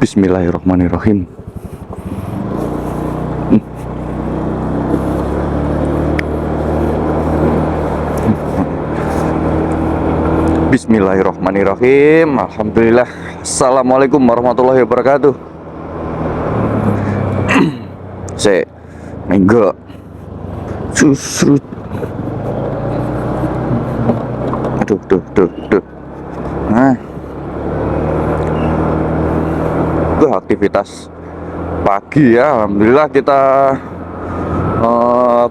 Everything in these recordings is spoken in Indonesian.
Bismillahirrahmanirrahim. Bismillahirrahmanirrahim. Alhamdulillah. Assalamualaikum warahmatullahi wabarakatuh. Se enggak susrut. Aduh. Nah, itu aktivitas pagi ya. Alhamdulillah kita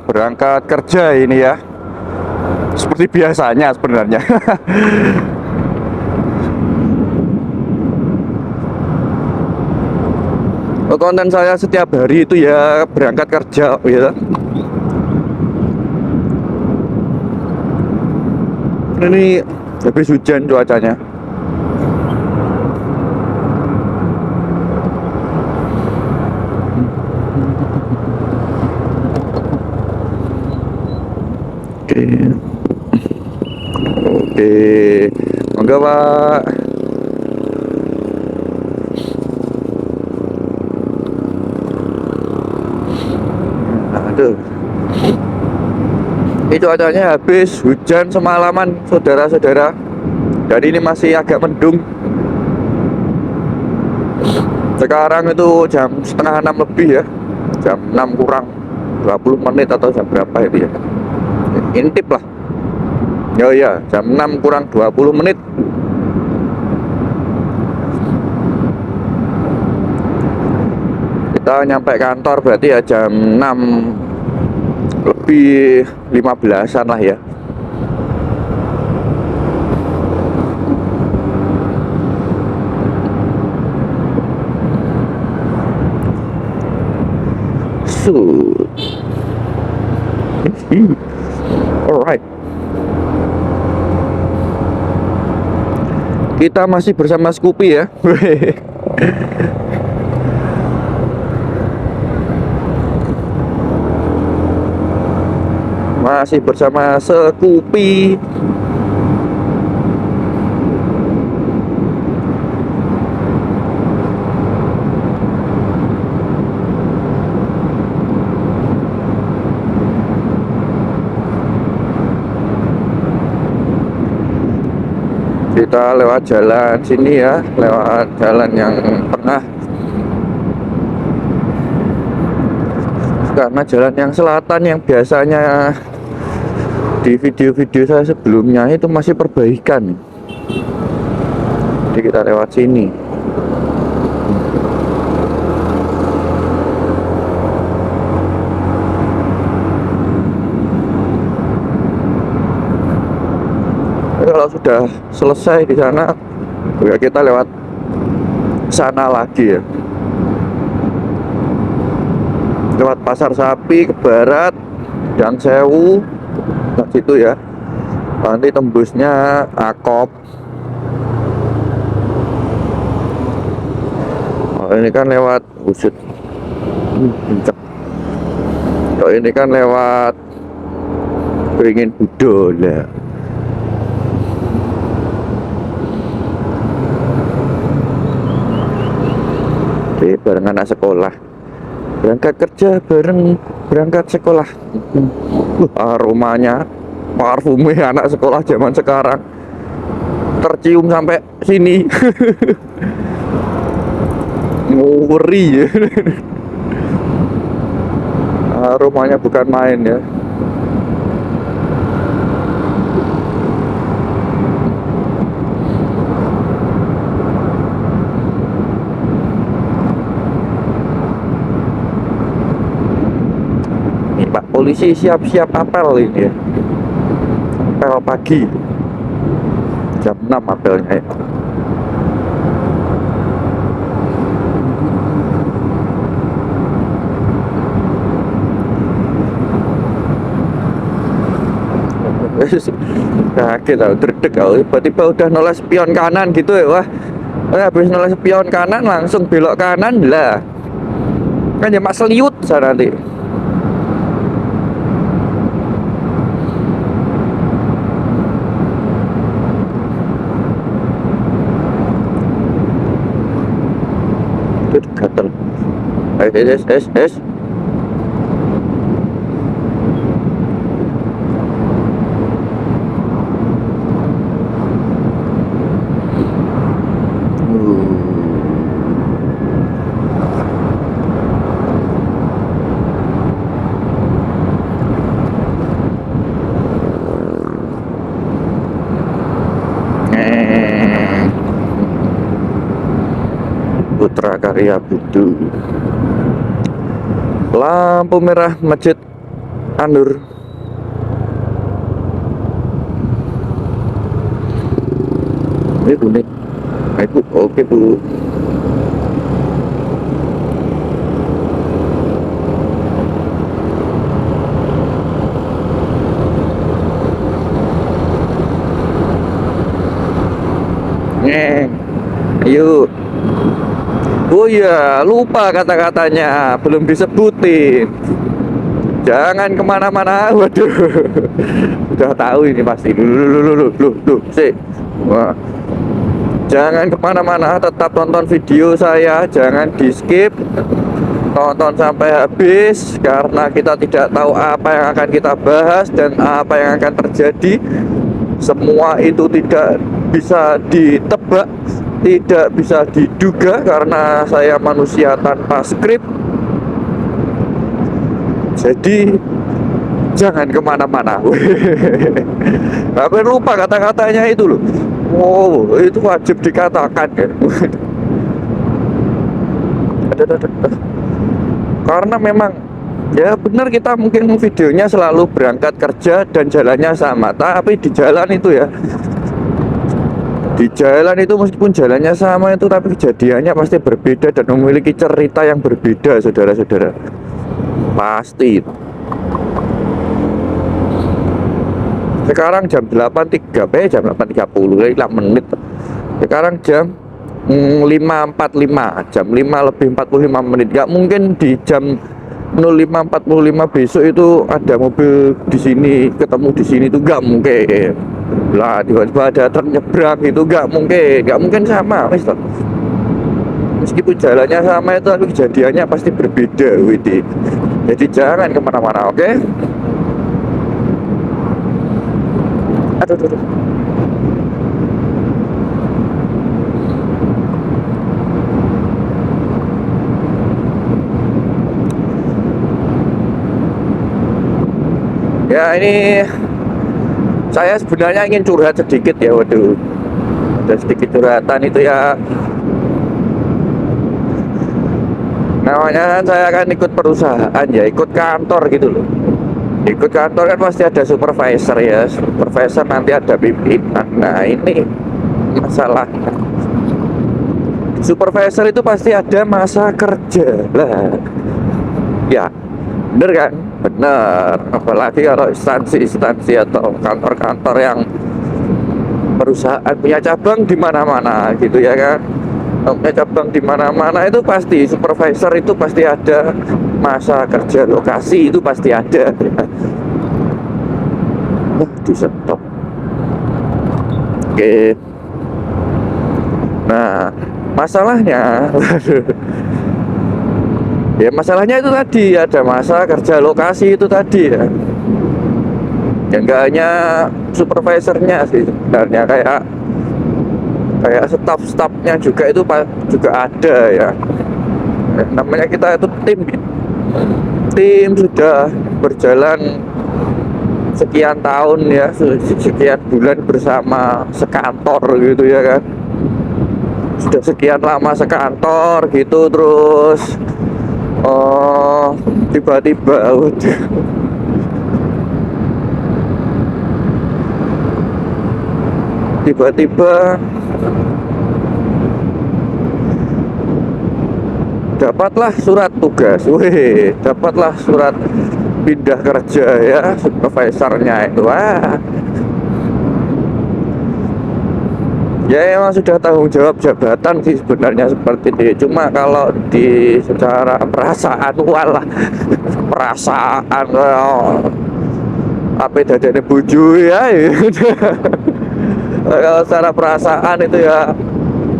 berangkat kerja ini ya. Seperti biasanya sebenarnya. Konten saya setiap hari itu ya berangkat kerja ya. Ini habis hujan cuacanya. Oke, enggak Pak. Aduh, ini cuacanya habis hujan semalaman saudara-saudara, dan ini masih agak mendung. Sekarang itu jam setengah 6 lebih ya, jam 6 kurang 20 menit atau jam berapa itu ya, intip lah. Oh iya, jam 6 kurang 20 menit. Kita nyampe kantor berarti ya jam 6 lebih 15-an lah ya. Alright. Kita masih bersama Scoopy ya. Masih bersama Scoopy. Kita lewat jalan sini ya, lewat jalan yang tengah. Karena jalan yang selatan yang biasanya di video-video saya sebelumnya itu masih perbaikan. Jadi kita lewat sini. Kalau sudah selesai di sana, ya kita lewat sana lagi ya. Lewat Pasar Sapi ke barat, Gang Sewu, nah situ ya. Nanti tembusnya Akop. Oh, ini kan lewat Usut. Oh, ini kan lewat Beringin Budol ya. Oke, bareng anak sekolah. Berangkat kerja bareng berangkat sekolah. Aromanya, parfumnya anak sekolah zaman sekarang tercium sampai sini. Ngeri ya. Aromanya bukan main ya. Pak polisi siap-siap apel ini ya. Apel pagi jam 6 apelnya ya. Kaget tau, dredeg tau. Tiba-tiba udah noleh spion kanan gitu ya. Wah, habis noleh spion kanan langsung belok kanan lah. Kan ya Mas Liut sana nanti. es. Putra Karya Budu. Lampu merah Masjid An-Nur. Ini kuning. Nah, itu oke Bu. Yuk. Oh iya, lupa kata-katanya, belum disebutin. Jangan kemana-mana, waduh. Udah tahu ini pasti. Sih. Wah. Jangan kemana-mana, tetap tonton video saya, jangan di skip. Tonton sampai habis, karena kita tidak tahu apa yang akan kita bahas dan apa yang akan terjadi. Semua itu tidak bisa ditebak, tidak bisa diduga, karena saya manusia tanpa skrip. Jadi jangan kemana-mana. Tapi lupa kata-katanya itu loh. Oh, itu wajib dikatakan kan. Karena memang ya benar, kita mungkin videonya selalu berangkat kerja dan jalannya sama, tapi di jalan itu ya, di jalan itu meskipun jalannya sama itu, tapi kejadiannya pasti berbeda dan memiliki cerita yang berbeda, saudara-saudara. Pasti. Sekarang jam 8.30, jam 8.30, 5 menit. Sekarang jam 5.45, jam 5 lebih 45 menit. Gak mungkin di jam 05.45 besok itu ada mobil di sini, ketemu di sini, itu gak mungkin. Lah tiba-tiba ada truk nyebrang, itu gak mungkin sama, Mister. Meskipun jalannya sama itu, tapi kejadiannya pasti berbeda, Widi. Jadi jangan kemana-mana, oke? Aduh. Ya, ini saya sebenarnya ingin curhat sedikit ya, waduh. Ada sedikit curhatan itu ya. Namanya saya akan ikut perusahaan ya, ikut kantor gitu loh. Ikut kantor kan pasti ada supervisor ya, supervisor nanti ada pimpinan. Nah ini masalahnya, supervisor itu pasti ada masa kerja lah. Ya bener kan, bener. Apalagi kalau instansi atau kantor-kantor yang perusahaan punya cabang di mana-mana gitu ya kan, punya cabang di mana-mana, itu pasti supervisor itu pasti ada masa kerja, lokasi itu pasti ada ya. Di stop. Oke. Nah masalahnya ya, masalahnya itu tadi ada masa kerja, lokasi itu tadi ya. Ya nggak hanya supervisornya sih sebenarnya, kayak staff-staffnya juga itu juga ada ya. Namanya kita itu tim sudah berjalan sekian tahun ya, sekian bulan bersama sekantor gitu ya kan. Sudah sekian lama sekantor gitu, terus tiba-tiba dapatlah surat tugas, dapatlah surat pindah kerja ya, supervisornya itu. Ya emang sudah tanggung jawab jabatan sih sebenarnya seperti itu. Cuma kalau di secara perasaan, walah perasaan, apa dadane bojo ya. Kalau secara perasaan itu ya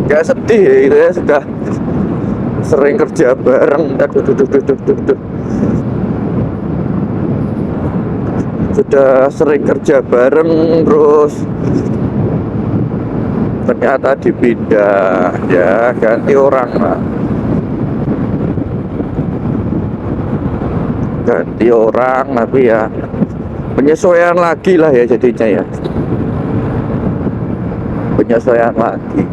gak sedih gitu ya, sering kerja bareng. Aduh, duh, duh, duh, duh, duh, duh. Sudah sering kerja bareng terus ternyata dipindah ya, ganti orang lah, ganti orang, tapi ya penyesuaian lagi lah ya jadinya ya, penyesuaian lagi,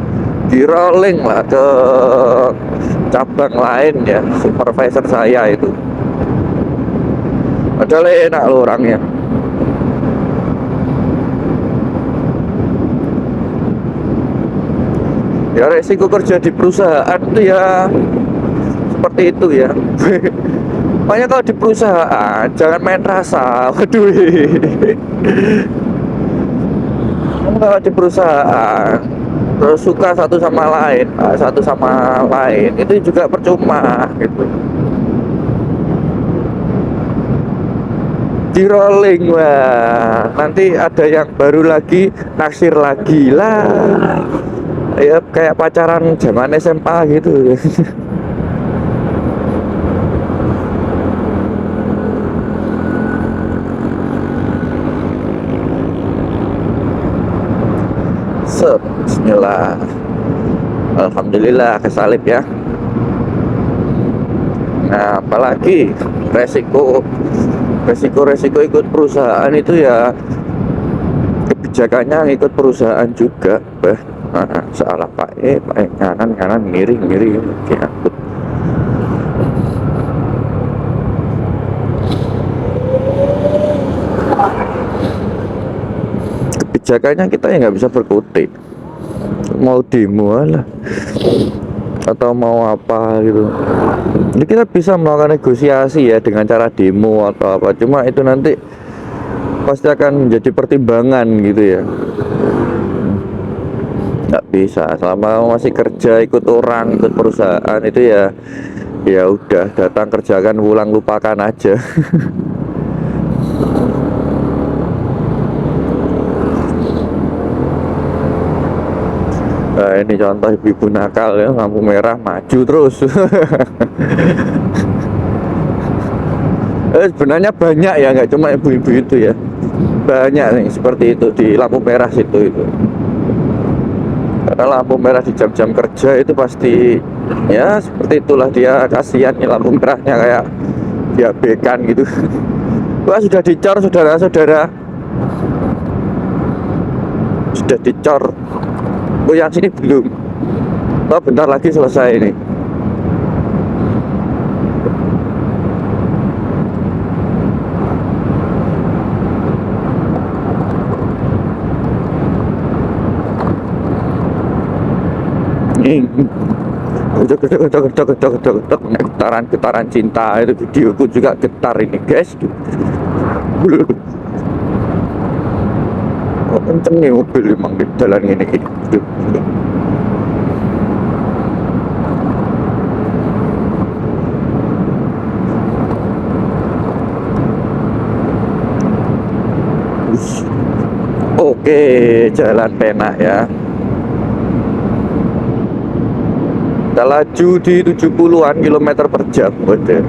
di rolling lah ke cabang lain ya, supervisor saya itu padahal enak loh orangnya. Ya resiko kerja di perusahaan itu ya seperti itu ya. Makanya kalau di perusahaan jangan main rasa. Waduh. Kalau di perusahaan terus suka satu sama lain, satu sama lain itu juga percuma gitu. Di rolling, wah nanti ada yang baru lagi, naksir lagi lah ya, kayak pacaran zaman SMA gitu. Set, bismillah, alhamdulillah kesalip ya. Nah apalagi resiko ikut perusahaan itu ya, kebijakannya ngikut perusahaan juga bah. Nah, salah pak kanan miring ya. Kebijakannya kita ya nggak bisa berkutik, mau demo lah atau mau apa gitu. Jadi kita bisa melakukan negosiasi ya dengan cara demo atau apa, cuma itu nanti pasti akan menjadi pertimbangan gitu ya. Nggak bisa selama masih kerja ikut orang, ikut perusahaan itu ya, ya udah datang kerjakan pulang lupakan aja. Nah, ini contoh ibu-ibu nakal ya, lampu merah maju terus. Sebenarnya banyak ya, nggak cuma ibu-ibu itu ya, banyak nih seperti itu di lampu merah situ itu. Karena lampu merah di jam-jam kerja itu pasti ya seperti itulah, dia kasihan nih lampu merahnya kayak diabaikan gitu. Wah sudah dicor saudara-saudara, sudah dicor. Oh yang sini belum. Oh bentar lagi selesai ini. Getaran cinta itu, videoku juga getar ini guys. Oh, kenceng nih mobil emang di jalan ini. Oke, jalan penak ya. Kita laju di 70-an kilometer per jam. Betul.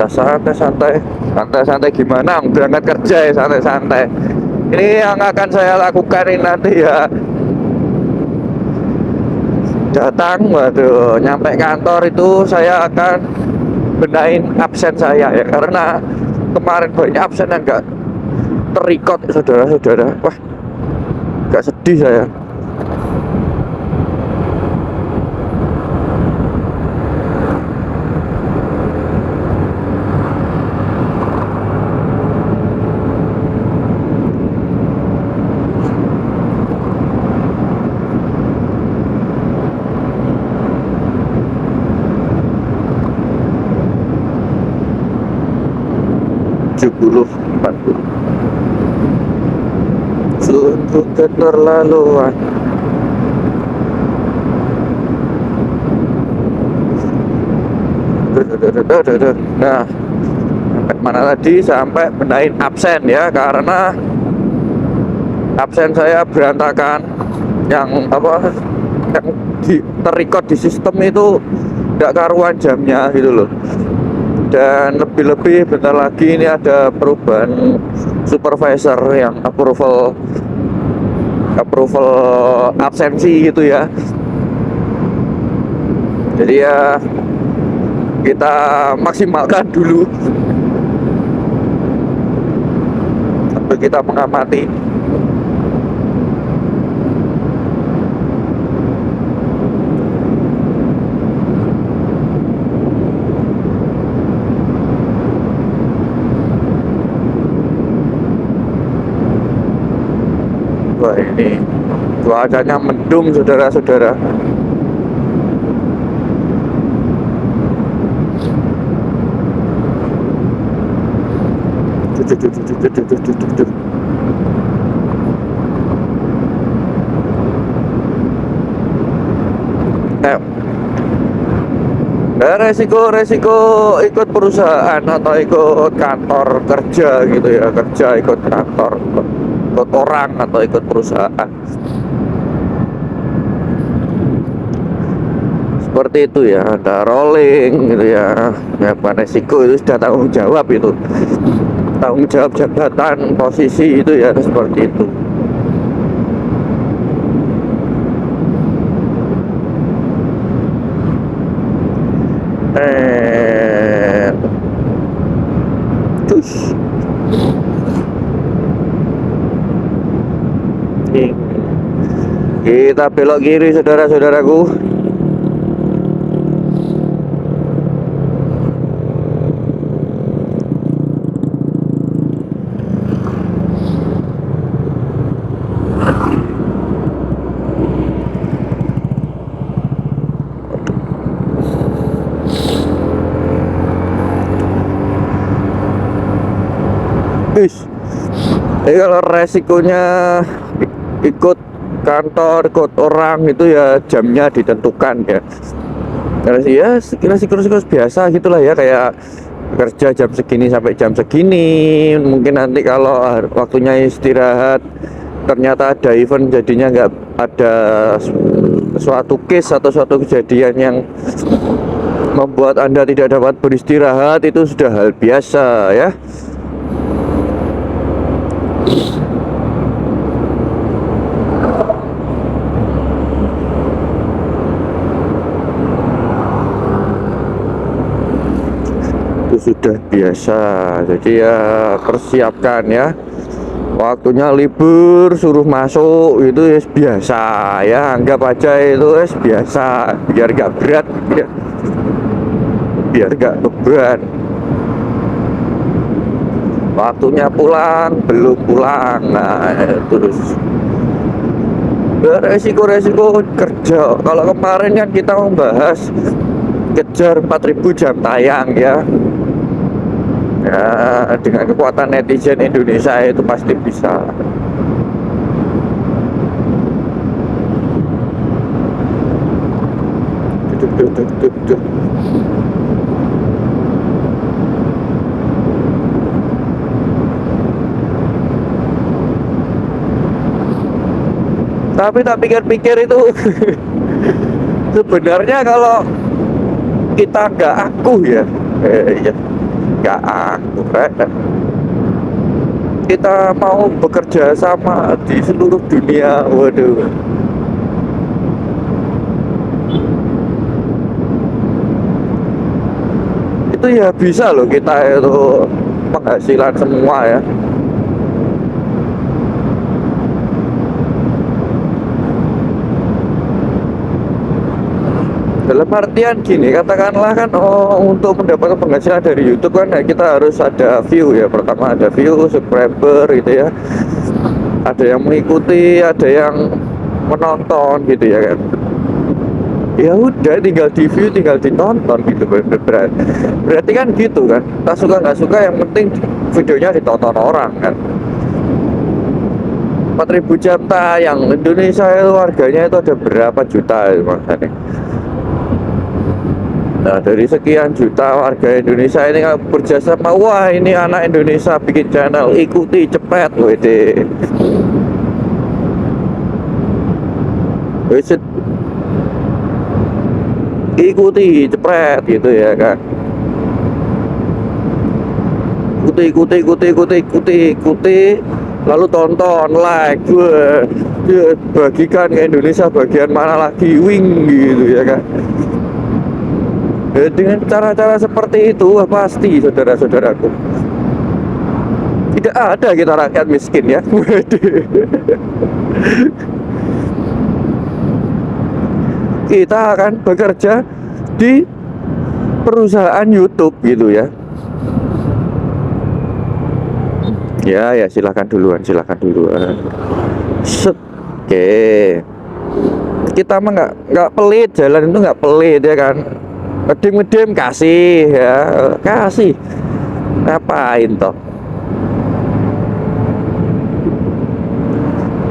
Santai gimana? Berangkat kerja ya santai-santai. Ini yang akan saya lakukan ini nanti ya. Datang, waduh, nyampe kantor itu saya akan benahin absen saya ya, karena kemarin banyak absen yang nggak terikot saudara-saudara. Wah, nggak sedih saya. Sungguh keterlaluan. Nah, sampai mana tadi? Sampai benahin absen ya, karena absen saya berantakan. yang apa, yang terrecord di sistem itu tidak karuan jamnya gitu loh. Dan lebih-lebih bentar lagi ini ada perubahan supervisor yang approval absensi gitu ya. Jadi ya kita maksimalkan dulu sambil kita mengamati. Wah, ini cuacanya mendung saudara-saudara. Resiko ikut perusahaan atau ikut kantor kerja gitu ya, kerja ikut kantor, ikut orang atau ikut perusahaan seperti itu ya, ada rolling gitu ya. Ya resiko itu sudah tanggung jawab, itu tanggung jawab jabatan posisi itu ya, seperti itu. Cus. Kita belok kiri saudara-saudaraku. Jadi kalau resikonya ikut kantor, ikut orang itu ya jamnya ditentukan ya. Terus ya resiko biasa gitulah ya, kayak kerja jam segini sampai jam segini. Mungkin nanti kalau waktunya istirahat ternyata ada event, jadinya nggak ada suatu case atau suatu kejadian yang membuat Anda tidak dapat beristirahat, itu sudah hal biasa ya. Itu sudah biasa. Jadi ya persiapkan ya, waktunya libur suruh masuk itu ya biasa ya, anggap aja itu biasa, biar gak berat ya, biar gak beban. Waktunya pulang belum pulang, nah terus resiko kerja. Kalau kemarin kan kita membahas kejar 4.000 jam tayang ya. Ya, dengan kekuatan netizen Indonesia itu pasti bisa. Tapi tak pikir-pikir itu sebenarnya kalau kita nggak akuh ya, ya nggak akuh, kita mau bekerja sama di seluruh dunia, waduh, itu ya bisa loh kita itu penghasilan semua ya. Dalam artian gini, katakanlah kan, untuk mendapatkan penghasilan dari YouTube kan ya, kita harus ada view ya. Pertama ada view, subscriber gitu ya, ada yang mengikuti, ada yang menonton gitu ya kan. Ya udah, tinggal di view, tinggal ditonton gitu. Berarti kan gitu kan, tak suka nggak suka, yang penting videonya ditonton orang kan. 4.000 jam tayang, Indonesia itu warganya itu ada berapa juta itu maksudnya. Nah, dari sekian juta warga Indonesia ini kerjasama, wah ini anak Indonesia bikin channel, ikuti cepet, wede. wis ikuti cepret gitu ya kan, ikuti, lalu tonton, like, bagikan ke Indonesia bagian mana lagi, wing gitu ya kan. Dengan cara-cara seperti itu pasti saudara-saudaraku tidak ada kita rakyat miskin ya. Kita akan bekerja di perusahaan YouTube gitu ya. Ya silakan duluan. Set. Oke. Kita mah nggak pelit, jalan itu nggak pelit ya kan. Medem kasih ya, kasih. Ngapain toh?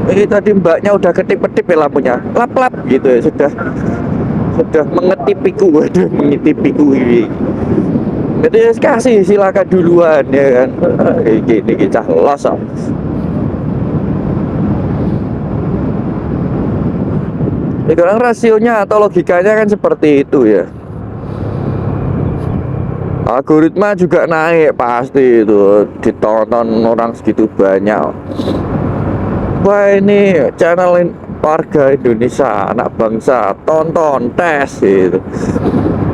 Ini tadi mbaknya udah ketip-ketip ya lampunya, lap-lap gitu ya, sudah mengetipiku, waduh mengetipiku ini. Jadi kasih silakan duluan ya kan. Ini kita los. Sekarang rasionya atau logikanya kan seperti itu ya. Algoritma juga naik pasti itu, ditonton orang segitu banyak. Wah ini channel warga Indonesia, anak bangsa, tonton, tes gitu.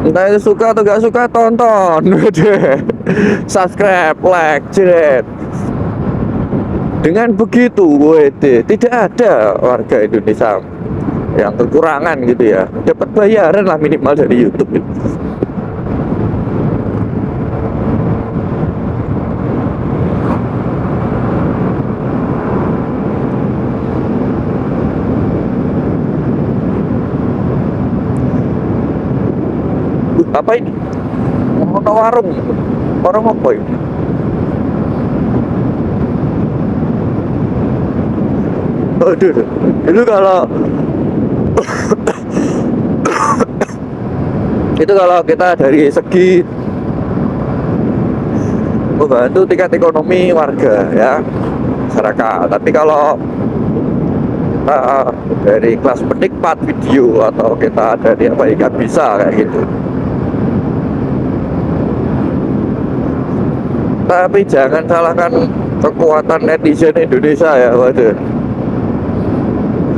Entah itu suka atau gak suka, tonton. Subscribe, like, jret. Dengan begitu, tidak ada warga Indonesia yang kekurangan gitu ya. Dapat bayaran lah minimal dari YouTube gitu. Apa ini? Warung apa ini? Aduh, itu kalau itu kalau kita dari segi membantu tingkat ekonomi warga ya masyarakat, tapi kalau kita dari kelas penikmat video atau kita dari apa ya bisa kayak gitu. Tapi jangan salahkan kekuatan netizen Indonesia ya, waduh.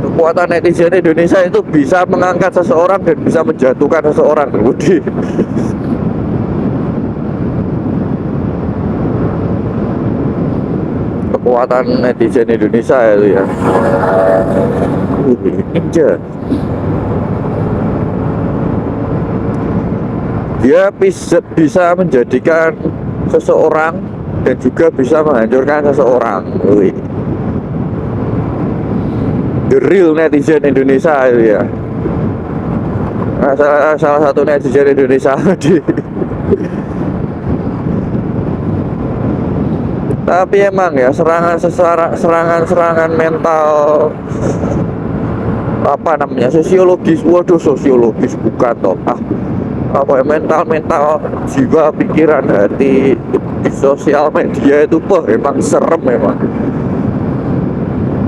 Kekuatan netizen Indonesia itu bisa mengangkat seseorang dan bisa menjatuhkan seseorang, Budi. Kekuatan netizen Indonesia itu ya. Ninja. Dia bisa menjadikan seseorang dan juga bisa menghancurkan seseorang. The real netizen Indonesia itu ya. Salah satu netizen Indonesia di. Tapi emang ya serangan mental apa namanya sosiologis, waduh sosiologis bukan toh apa ya, mental jiwa pikiran hati di sosial media itu emang serem memang.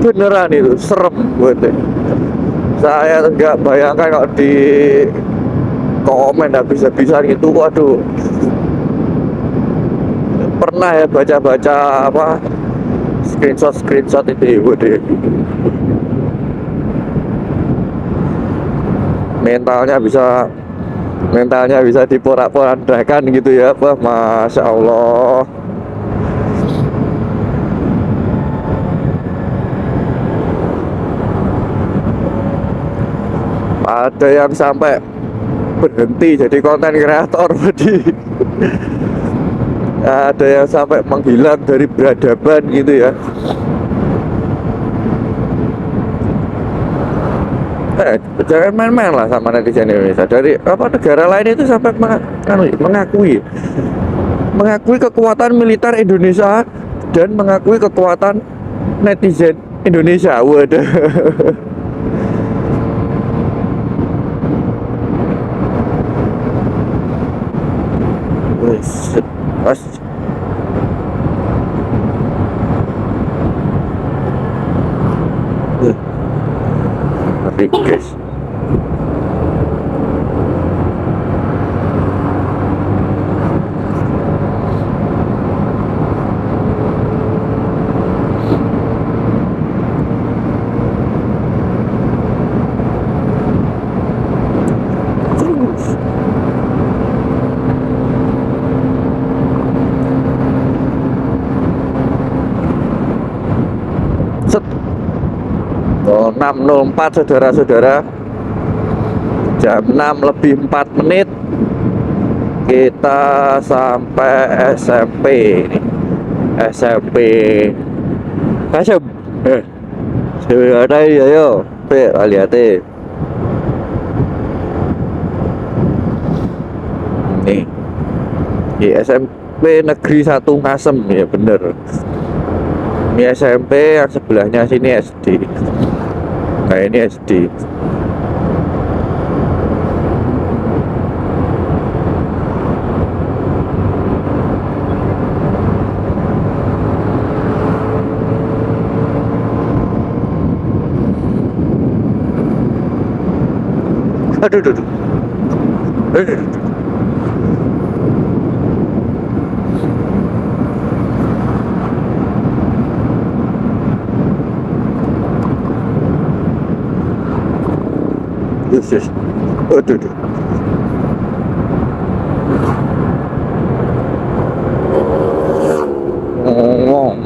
Beneran itu serem buat saya nggak bayangkan kalau di komen habis-habisan gitu, waduh. Pernah ya baca-baca apa screenshot itu waduh. mentalnya bisa diporak-porandakan gitu ya, Masya Allah. Ada yang sampai berhenti jadi konten kreator, ada yang sampai menghilang dari peradaban gitu ya. Jangan main-main lah sama netizen Indonesia. Dari apa negara lain itu sampai mengakui kekuatan militer Indonesia dan mengakui kekuatan netizen Indonesia. Waduh. big guys. Set. Oh, 6.04 saudara-saudara, jam 6 lebih 4 menit kita sampai SMP ini. SMP Kasem ada ya yo lihat nih di SMP Negeri 1 Ngasem ya bener. Ini SMP, yang sebelahnya sini SD. Nah ini SD. Aduh, aduh, aduh. Aduh, aduh, aduh. Yes, yes. Aduh, aduh. Ngomong.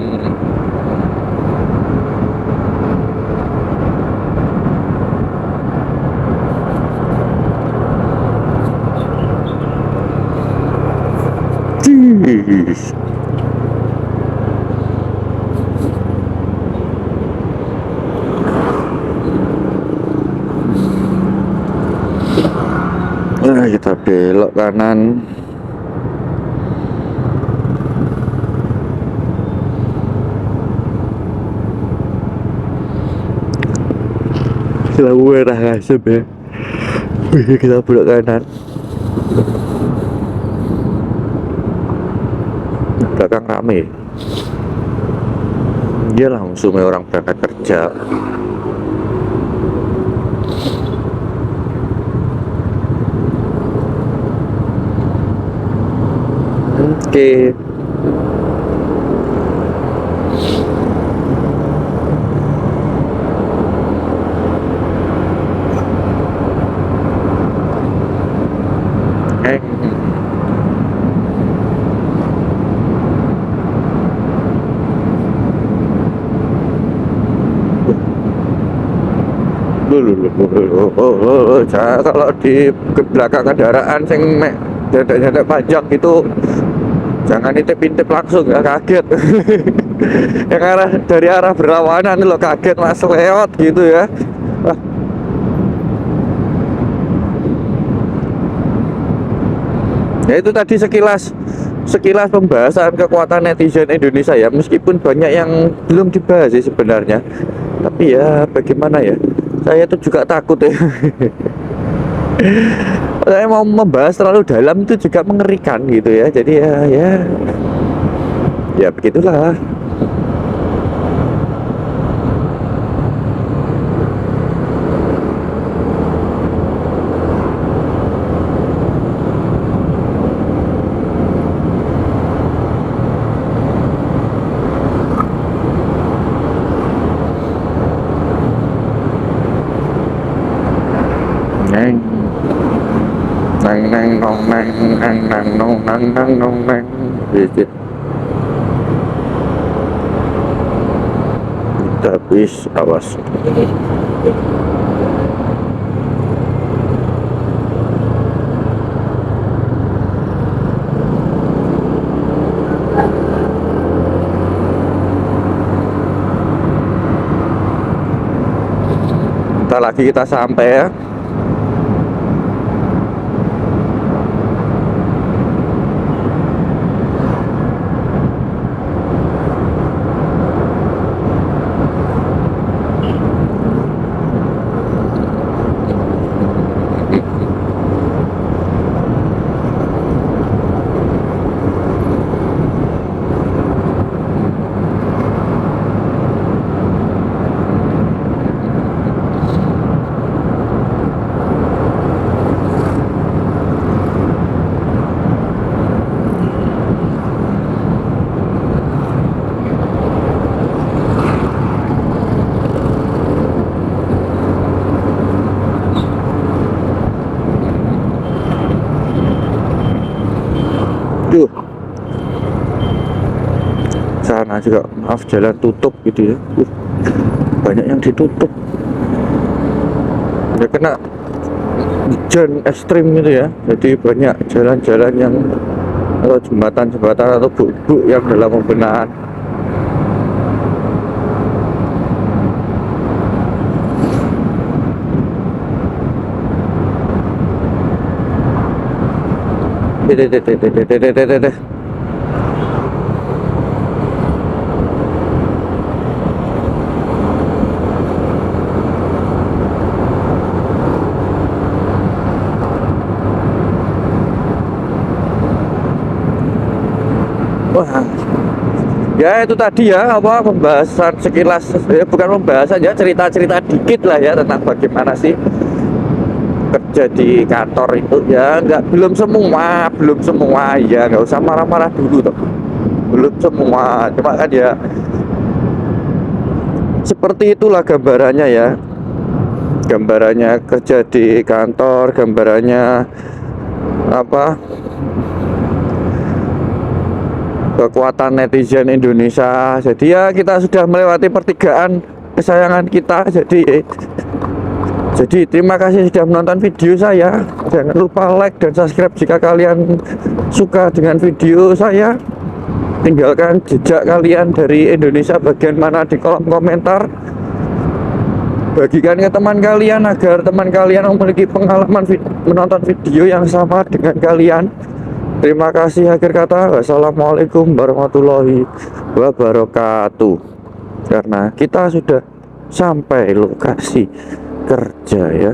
Jeez. Nah, kita belok kanan. Selalu arah Ngasem ya. Wih, kita belok kanan. Belakang rame. Dia langsung orang berangkat kerja. Oke. Kalau di belakang kendaraan sing mek jadak-jadak panjang gitu jangan intip-intip langsung ya, kaget. Yang dari arah berlawanan lo kaget mas lewat gitu ya. Wah. Ya itu tadi sekilas pembahasan kekuatan netizen Indonesia ya, meskipun banyak yang belum dibahas sih sebenarnya, tapi ya bagaimana ya, saya tuh juga takut ya. Saya mau membahas terlalu dalam itu juga mengerikan gitu ya, jadi ya begitulah. Neng nong neng neng neng nong neng neng nong neng gitu. Habis awas. Bentar lagi kita sampai ya. juga maaf jalan tutup gitu ya. Banyak yang ditutup ya kena hujan ekstrim gitu ya, jadi banyak jalan-jalan yang atau jembatan-jembatan atau buk-buk yang dalam pembenahan. Wah, ya itu tadi ya apa pembahasan sekilas, bukan pembahasan ya, cerita-cerita dikit lah ya tentang bagaimana sih kerja di kantor itu ya. Nggak, belum semua ya, nggak usah marah-marah dulu toh, belum semua, cuma kan ya seperti itulah gambarannya ya, gambarannya kerja di kantor, gambarannya apa, kekuatan netizen Indonesia. Jadi ya kita sudah melewati pertigaan kesayangan kita. Jadi terima kasih sudah menonton video saya. Jangan lupa like dan subscribe jika kalian suka dengan video saya. Tinggalkan jejak kalian dari Indonesia bagian mana di kolom komentar. Bagikan ke teman kalian agar teman kalian memiliki pengalaman menonton video yang sama dengan kalian. Terima kasih. Akhir kata, wassalamualaikum warahmatullahi wabarakatuh. Karena kita sudah sampai lokasi kerja ya.